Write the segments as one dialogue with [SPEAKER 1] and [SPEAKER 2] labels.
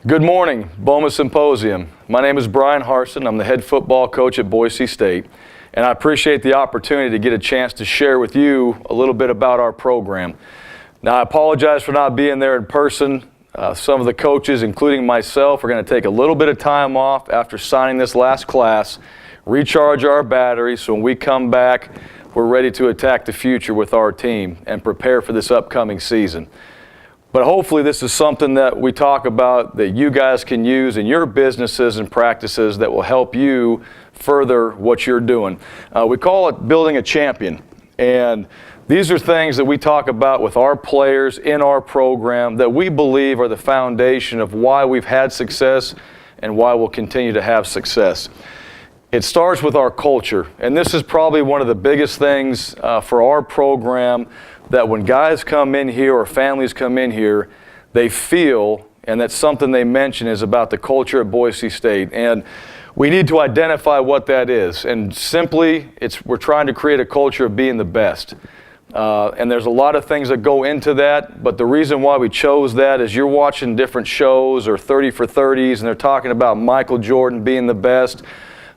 [SPEAKER 1] Good morning, BOMA Symposium. My name is Bryan Harsin. I'm the head football coach at Boise State, and I appreciate the opportunity to get a chance to share with you a little bit about our program. Now, I apologize for not being there in person. Some of the coaches, including myself, are going to take a little bit of time off after signing this last class, recharge our batteries, so when we come back, we're ready to attack the future with our team and prepare for this upcoming season. But hopefully this is something that we talk about that you guys can use in your businesses and practices that will help you further what you're doing. We call it building a champion. And these are things that we talk about with our players in our program that we believe are the foundation of why we've had success and why we'll continue to have success. It starts with our culture, and this is probably one of the biggest things for our program, that when guys come in here or families come in here, they feel, and that's something they mention, is about the culture at Boise State. And we need to identify what that is. And simply, we're trying to create a culture of being the best. And there's a lot of things that go into that, but the reason why we chose that is you're watching different shows or 30 for 30s, and they're talking about Michael Jordan being the best.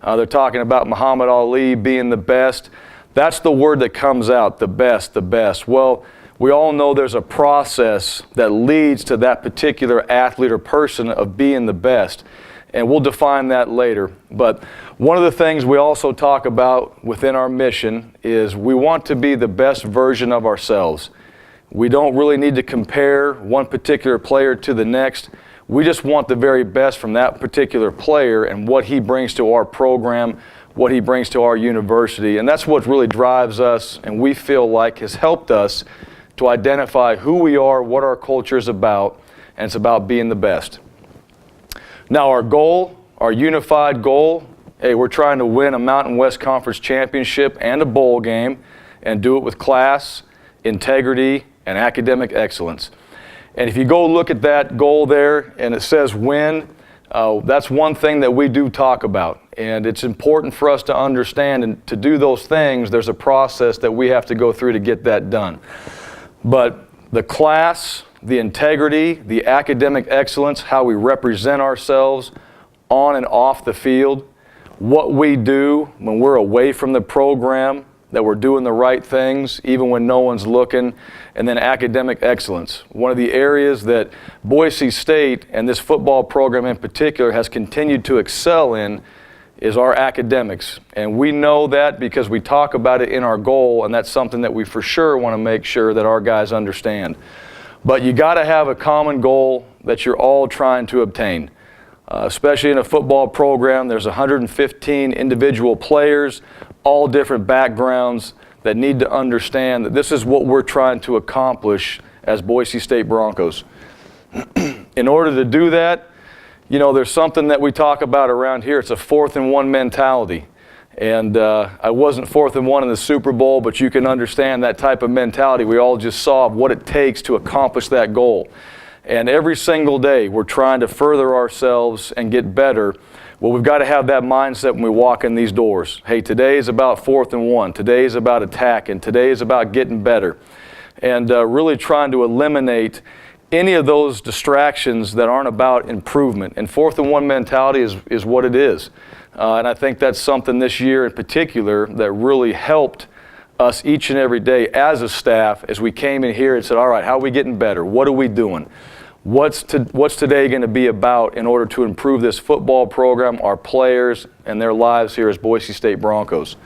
[SPEAKER 1] They're talking about Muhammad Ali being the best. That's the word that comes out, the best, the best. Well, we all know there's a process that leads to that particular athlete or person of being the best, and we'll define that later. But one of the things we also talk about within our mission is we want to be the best version of ourselves. We don't really need to compare one particular player to the next. We just want the very best from that particular player and what he brings to our program, what he brings to our university. And that's what really drives us, and we feel like has helped us to identify who we are, what our culture is about, and it's about being the best. Now our goal, our unified goal, we're trying to win a Mountain West Conference championship and a bowl game, and do it with class, integrity, and academic excellence. And if you go look at that goal there and it says win, that's one thing that we do talk about. And it's important for us to understand, and to do those things, there's a process that we have to go through to get that done. But the class, the integrity, the academic excellence, how we represent ourselves on and off the field, what we do when we're away from the program, that we're doing the right things even when no one's looking, and then academic excellence. One of the areas that Boise State and this football program in particular has continued to excel in is our academics. And we know that because we talk about it in our goal, and that's something that we for sure want to make sure that our guys understand. But you got to have a common goal that you're all trying to obtain. Especially in a football program, there's 115 individual players, all different backgrounds, that need to understand that this is what we're trying to accomplish as Boise State Broncos. In order to do that, you know, there's something that we talk about around here. It's a 4th and 1 mentality. And I wasn't 4th and 1 in the Super Bowl, but you can understand that type of mentality we all just saw of what it takes to accomplish that goal. And every single day we're trying to further ourselves and get better. Well, we've got to have that mindset when we walk in these doors. Hey, today is about 4th and 1. Today is about attacking. Today is about getting better. And really trying to eliminate any of those distractions that aren't about improvement. And 4th and 1 mentality is what it is. And I think that's something this year in particular that really helped us each and every day as a staff as we came in here and said, all right, how are we getting better? What are we doing? What's today going to be about in order to improve this football program, our players, and their lives here as Boise State Broncos?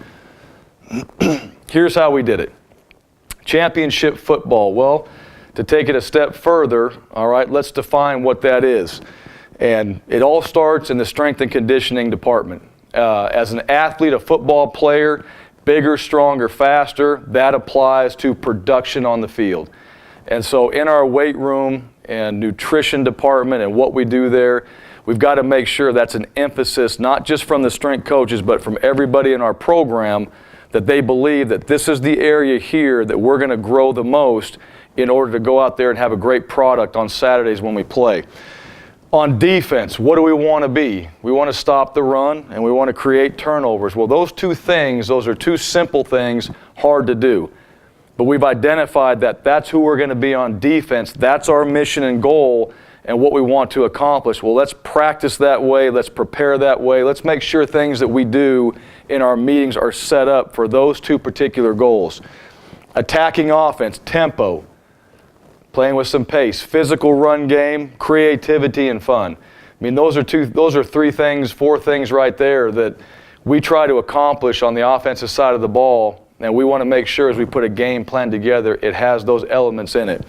[SPEAKER 1] Here's how we did it. Championship football. Well, to take it a step further, all right, let's define what that is. And it all starts in the strength and conditioning department. As an athlete, a football player, bigger, stronger, faster, that applies to production on the field. And so in our weight room and nutrition department and what we do there, we've got to make sure that's an emphasis, not just from the strength coaches, but from everybody in our program, that they believe that this is the area here that we're going to grow the most in order to go out there and have a great product on Saturdays when we play. On defense, what do we want to be? We want to stop the run, and we want to create turnovers. Well, those two things, those are two simple things, hard to do. But we've identified that that's who we're going to be on defense. That's our mission and goal, and what we want to accomplish. Well, let's practice that way. Let's prepare that way. Let's make sure things that we do in our meetings are set up for those two particular goals. Attacking offense, tempo, playing with some pace, physical run game, creativity, and fun. I mean, those are three things, four things right there that we try to accomplish on the offensive side of the ball, and we want to make sure as we put a game plan together, it has those elements in it.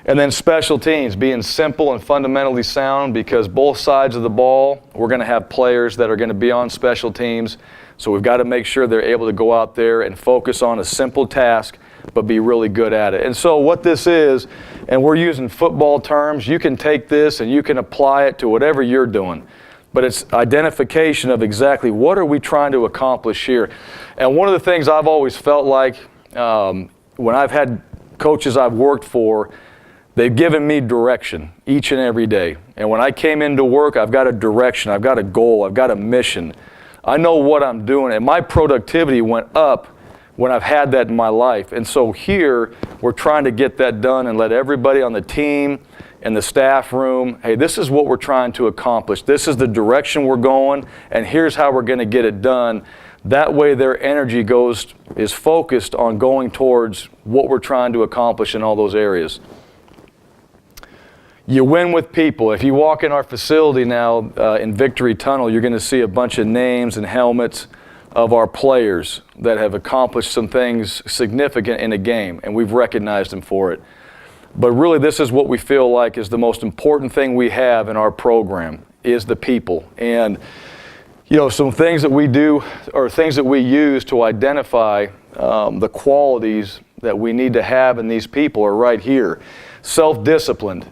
[SPEAKER 1] And then special teams, being simple and fundamentally sound, because both sides of the ball, we're going to have players that are going to be on special teams. So we've got to make sure they're able to go out there and focus on a simple task, but be really good at it. And so what this is, and we're using football terms, you can take this and you can apply it to whatever you're doing. But it's identification of exactly what are we trying to accomplish here. And one of the things I've always felt like when I've had coaches I've worked for, they've given me direction each and every day. And when I came into work, I've got a direction, I've got a goal, I've got a mission. I know what I'm doing, and my productivity went up when I've had that in my life. And so here, we're trying to get that done and let everybody on the team and the staff room, hey, this is what we're trying to accomplish. This is the direction we're going, and here's how we're going to get it done. That way their energy is focused on going towards what we're trying to accomplish in all those areas. You win with people. If you walk in our facility now in Victory Tunnel, you're going to see a bunch of names and helmets of our players that have accomplished some things significant in a game, and we've recognized them for it. But really, this is what we feel like is the most important thing we have in our program, is the people. And, you know, some things that we do, or things that we use to identify the qualities that we need to have in these people are right here. Self-disciplined.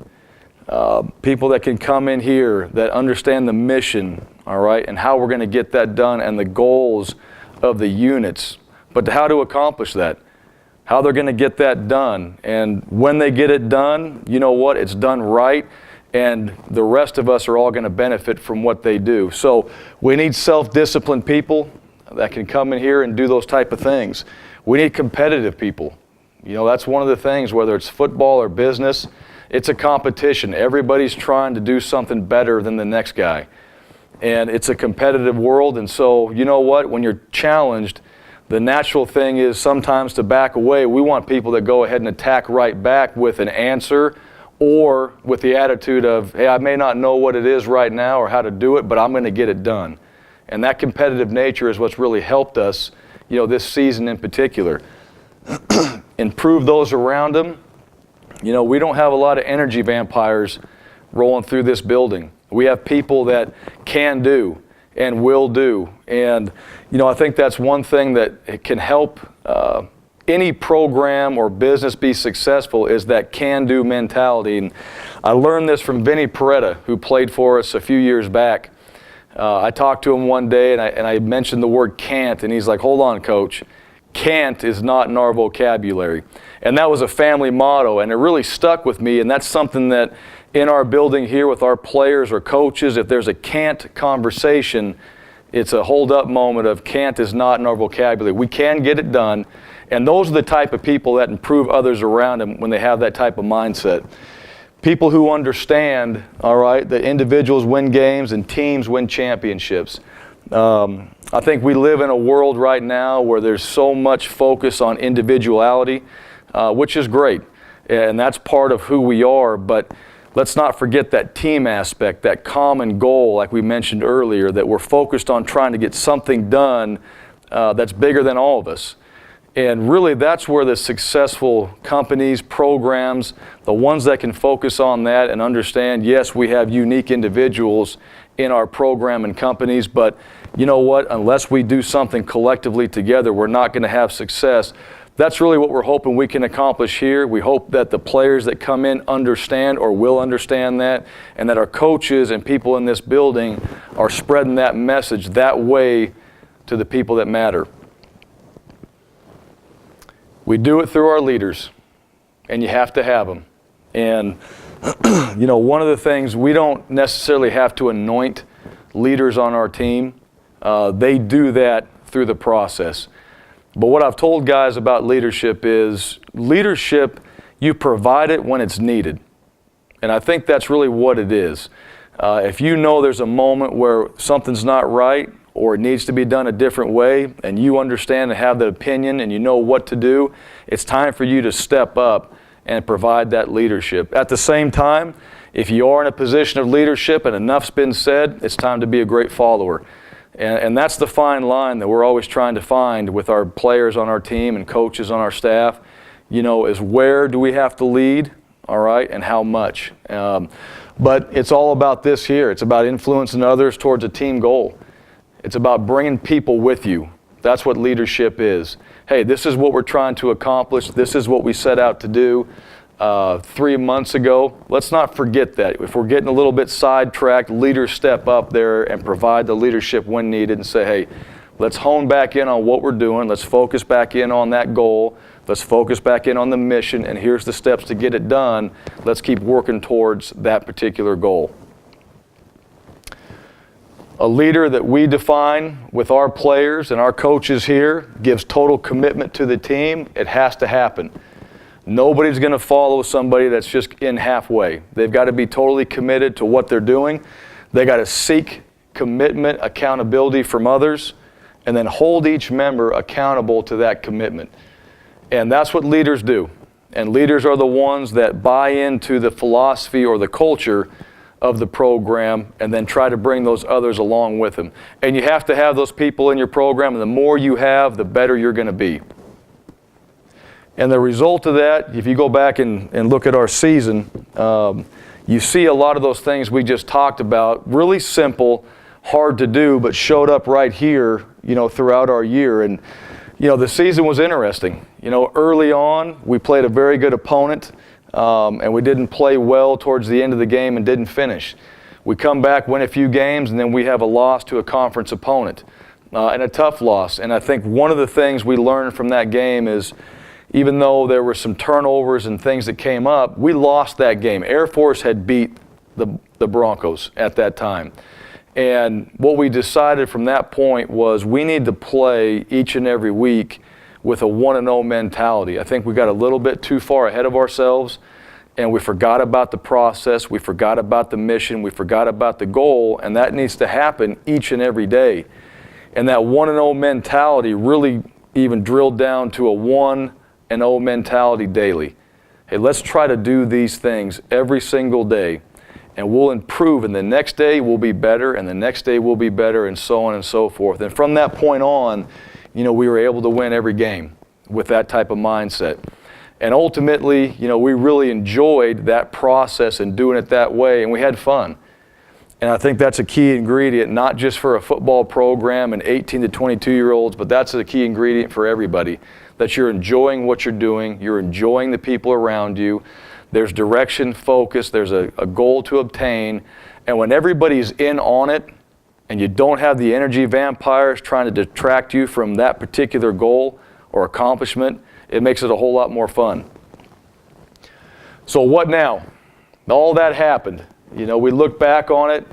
[SPEAKER 1] People that can come in here that understand the mission, all right, and how we're going to get that done and the goals of the units, but how to accomplish that, how they're going to get that done. And when they get it done, you know what, it's done right, and the rest of us are all going to benefit from what they do. So we need self-disciplined people that can come in here and do those type of things. We need competitive people. You know, that's one of the things, whether it's football or business, it's a competition. Everybody's trying to do something better than the next guy. And it's a competitive world, and so you know what? When you're challenged, the natural thing is sometimes to back away. We want people that go ahead and attack right back with an answer or with the attitude of, hey, I may not know what it is right now or how to do it, but I'm going to get it done. And that competitive nature is what's really helped us, you know, this season in particular. Improve those around them. You know, we don't have a lot of energy vampires rolling through this building. We have people that can do and will do. And, you know, I think that's one thing that can help any program or business be successful is that can-do mentality. And I learned this from Vinny Peretta, who played for us a few years back. I talked to him one day, and I mentioned the word can't, and he's like, hold on, coach. Can't is not in our vocabulary. And that was a family motto, and it really stuck with me, and that's something that in our building here with our players or coaches, if there's a can't conversation, it's a hold-up moment of can't is not in our vocabulary. We can get it done, and those are the type of people that improve others around them when they have that type of mindset. People who understand, all right, that individuals win games and teams win championships. I think we live in a world right now where there's so much focus on individuality, which is great, and that's part of who we are, but let's not forget that team aspect, that common goal, like we mentioned earlier, that we're focused on trying to get something done that's bigger than all of us. And really, that's where the successful companies, programs, the ones that can focus on that and understand, yes, we have unique individuals in our program and companies, but you know what? Unless we do something collectively together, we're not going to have success. That's really what we're hoping we can accomplish here. We hope that the players that come in understand or will understand that, and that our coaches and people in this building are spreading that message that way to the people that matter. We do it through our leaders, and you have to have them. And, you know, one of the things, we don't necessarily have to anoint leaders on our team. They do that through the process. But what I've told guys about leadership is, leadership, you provide it when it's needed. And I think that's really what it is. If you know there's a moment where something's not right or it needs to be done a different way, and you understand and have the opinion and you know what to do, it's time for you to step up and provide that leadership. At the same time, if you are in a position of leadership and enough's been said, it's time to be a great follower. And that's the fine line that we're always trying to find with our players on our team and coaches on our staff, is where do we have to lead, all right, and how much. But it's all about this here. It's about influencing others towards a team goal. It's about bringing people with you. That's what leadership is. Hey, this is what we're trying to accomplish. This is what we set out to do 3 months ago. Let's not forget that. If we're getting a little bit sidetracked, leaders step up there and provide the leadership when needed and say, hey, let's hone back in on what we're doing. Let's focus back in on that goal. Let's focus back in on the mission, and here's the steps to get it done. Let's keep working towards that particular goal. A leader that we define with our players and our coaches here gives total commitment to the team. It has to happen. Nobody's going to follow somebody that's just in halfway. They've got to be totally committed to what they're doing. They got to seek commitment, accountability from others, and then hold each member accountable to that commitment. And that's what leaders do. And leaders are the ones that buy into the philosophy or the culture of the program and then try to bring those others along with them. And you have to have those people in your program, and the more you have, the better you're going to be. And the result of that, if you go back and look at our season, you see a lot of those things we just talked about, really simple, hard to do, but showed up right here, throughout our year. And, the season was interesting. Early on, we played a very good opponent, and we didn't play well towards the end of the game and didn't finish. We come back, win a few games, and then we have a loss to a conference opponent, and a tough loss. And I think one of the things we learned from that game is, even though there were some turnovers and things that came up, we lost that game. Air Force had beat the Broncos at that time. And what we decided from that point was we need to play each and every week with a 1-0 mentality. I think we got a little bit too far ahead of ourselves, and we forgot about the process, we forgot about the mission, we forgot about the goal, and that needs to happen each and every day. And that 1-0 mentality really even drilled down to a 1-0 mentality daily. Hey, let's try to do these things every single day, and we'll improve, and the next day will be better, and the next day will be better, and so on and so forth. And from that point on, we were able to win every game with that type of mindset. And ultimately, we really enjoyed that process and doing it that way, and we had fun. And I think that's a key ingredient, not just for a football program and 18 to 22-year-olds, but that's a key ingredient for everybody, that you're enjoying what you're doing, you're enjoying the people around you, there's direction, focus, there's a goal to obtain, and when everybody's in on it, and you don't have the energy vampires trying to detract you from that particular goal or accomplishment, it makes it a whole lot more fun. So what now? All that happened. We look back on it.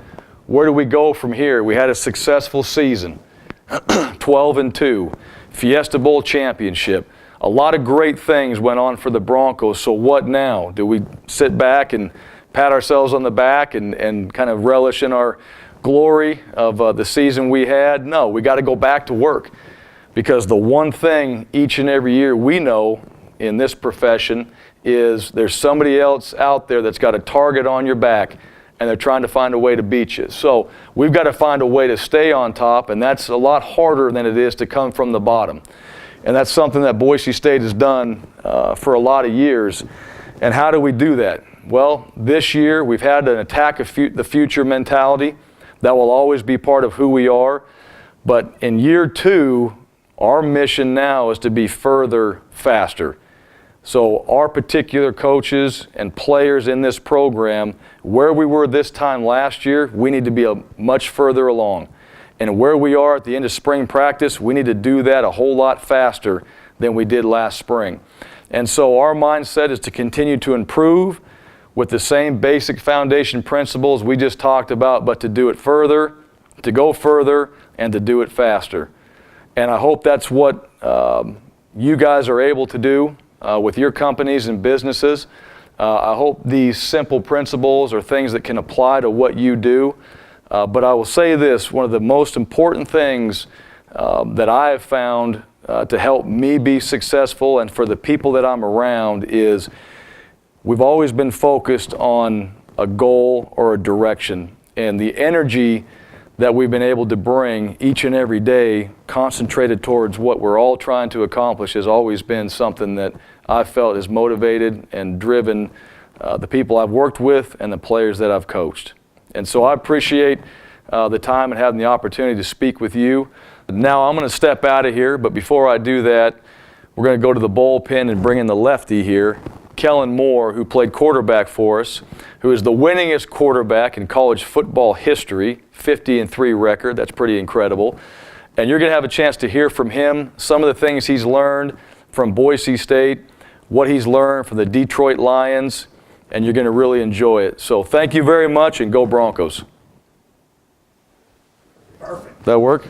[SPEAKER 1] Where do we go from here? We had a successful season, 12-2, Fiesta Bowl championship. A lot of great things went on for the Broncos. So what now? Do we sit back and pat ourselves on the back and kind of relish in our glory of the season we had? No, we got to go back to work, because the one thing each and every year we know in this profession is there's somebody else out there that's got a target on your back, and they're trying to find a way to beat you. So we've got to find a way to stay on top, and that's a lot harder than it is to come from the bottom. And that's something that Boise State has done for a lot of years. And how do we do that? Well, this year we've had an attack of the future mentality. That will always be part of who we are. But in year 2, our mission now is to be further, faster. So our particular coaches and players in this program, where we were this time last year, we need to be much further along. And where we are at the end of spring practice, we need to do that a whole lot faster than we did last spring. And so our mindset is to continue to improve with the same basic foundation principles we just talked about, but to do it further, to go further, and to do it faster. And I hope that's what you guys are able to do with your companies and businesses. I hope these simple principles are things that can apply to what you do. But I will say this, one of the most important things that I have found to help me be successful and for the people that I'm around is we've always been focused on a goal or a direction. And the energy that we've been able to bring each and every day concentrated towards what we're all trying to accomplish has always been something that I felt has motivated and driven the people I've worked with and the players that I've coached. And so I appreciate the time and having the opportunity to speak with you. Now I'm going to step out of here, but before I do that, we're going to go to the bullpen and bring in the lefty here, Kellen Moore, who played quarterback for us, who is the winningest quarterback in college football history, 50-3 record. That's pretty incredible. And you're going to have a chance to hear from him some of the things he's learned from Boise State, what he's learned from the Detroit Lions, and you're going to really enjoy it. So thank you very much, and go Broncos.
[SPEAKER 2] Perfect.
[SPEAKER 1] That work?